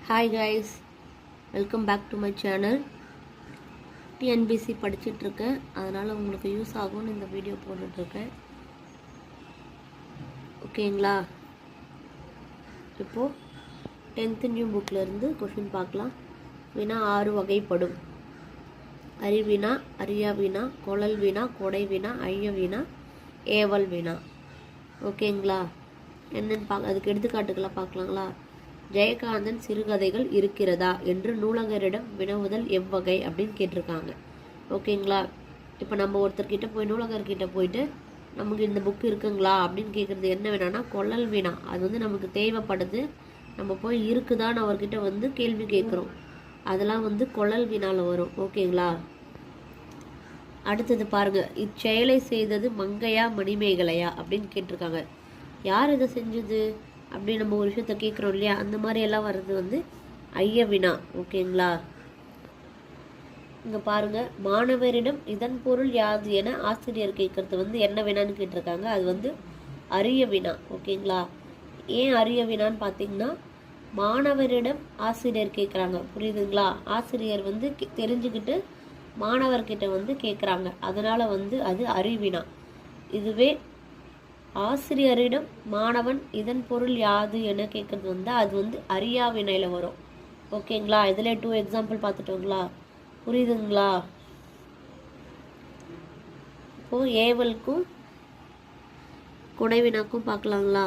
Hi guys, welcome back to my channel. TNPSC படிச்சிட்ருக்கேன், அதனால் உங்களுக்கு யூஸ் ஆகும்னு இந்த வீடியோ போட்டுட்ருக்கேன். ஓகேங்களா? இப்போது 10th நியூ புக்கிலேருந்து கொஷின் பார்க்கலாம். வினா 6 வகைப்படும். அறிவினா, அறியா வினா, கொழல் வினா, கொடை வினா, ஐய வினா, ஏவல் வினா. ஓகேங்களா? என்னென்னு அதுக்கு எடுத்துக்காட்டுக்கெல்லாம் பார்க்கலாங்களா? ஜெயகாந்தன் சிறுகதைகள் இருக்கிறதா என்று நூலகரிடம் வினவுதல் எவ்வகை அப்படின்னு கேட்டிருக்காங்க. ஓகேங்களா? இப்போ நம்ம ஒருத்தர்கிட்ட போய் நூலகர்கிட்ட போயிட்டு நமக்கு இந்த புக் இருக்குங்களா அப்படின்னு கேட்குறது என்ன வேணான்னா கொள்ளல் வினா. அது நமக்கு தேவைப்படுது, நம்ம போய் இருக்குதான்னு அவர்கிட்ட கேள்வி கேட்குறோம். அதெல்லாம் கொள்ளல் வினால வரும். ஓகேங்களா? அடுத்தது பாருங்க, இச்செயலை செய்தது மங்கையா மணிமேகலையா அப்படின்னு கேட்டிருக்காங்க. யார் இதை செஞ்சது அப்படி நம்ம ஒரு விஷயத்த கேட்குறோம் இல்லையா, அந்த மாதிரி எல்லாம் வர்றது ஐய வினா. ஓகேங்களா? இங்கே பாருங்க, மாணவரிடம் இதன் பொருள் யாது என ஆசிரியர் கேட்கறது என்ன வினான்னு கேட்டிருக்காங்க. அது அரிய வினா. ஓகேங்களா? ஏன் அரிய வினான்னு பார்த்தீங்கன்னா, மாணவரிடம் ஆசிரியர் கேட்குறாங்க. புரியுதுங்களா? ஆசிரியர் தெரிஞ்சுக்கிட்டு மாணவர்கிட்ட கேட்குறாங்க. அதனால் அது அறிவினா. இதுவே ஆசிரியரிடம் மாணவன் இதன் பொருள் யாது என கேட்கறது அது அறியா வினையில வரும். ஓகேங்களா? இதில் 2 எக்ஸாம்பிள் பார்த்துட்டோங்களா? புரியுதுங்களா? இப்போ ஏவலுக்கும் கொடை வினாக்கும் பார்க்கலாங்களா?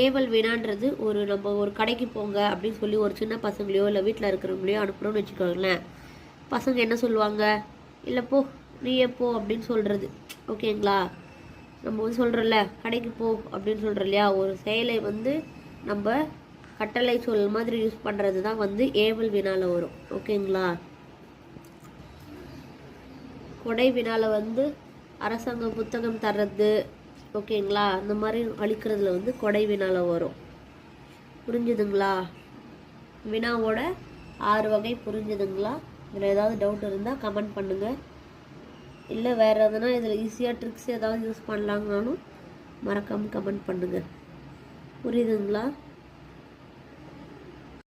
ஏவல் வினான்றது நம்ம ஒரு கடைக்கு போங்க அப்படின்னு சொல்லி ஒரு சின்ன பசங்களையோ இல்லை வீட்டில் இருக்கிறவங்களையோ அனுப்புகிறோன்னு வச்சுக்கோங்களேன். பசங்க என்ன சொல்லுவாங்க? இல்லை போ, நீ எப்போ அப்படின்னு சொல்கிறது. ஓகேங்களா? நம்ம சொல்கிறோம்ல, கடைக்கு போ அப்படின்னு சொல்கிறோம் இல்லையா, ஒரு செயலை நம்ம கட்டளை சொல் மாதிரி யூஸ் பண்ணுறது தான் ஏவல் வினால வரும். ஓகேங்களா? கொடை வினால அரசாங்கம் புத்தகம் தர்றது, ஓகேங்களா, அந்த மாதிரி அளிக்கிறதுல கொடை வினால வரும். புரிஞ்சுதுங்களா? வினாவோட 6 வகை புரிஞ்சுதுங்களா? இதில் ஏதாவது டவுட் இருந்தால் கமெண்ட் பண்ணுங்கள். இல்லை வேறு எதுனா இதில் ஈஸியாக ட்ரிக்ஸ் ஏதாவது யூஸ் பண்ணலாங்கனாலும் மறக்காமல் கமெண்ட் பண்ணுங்கள். புரியுதுங்களா?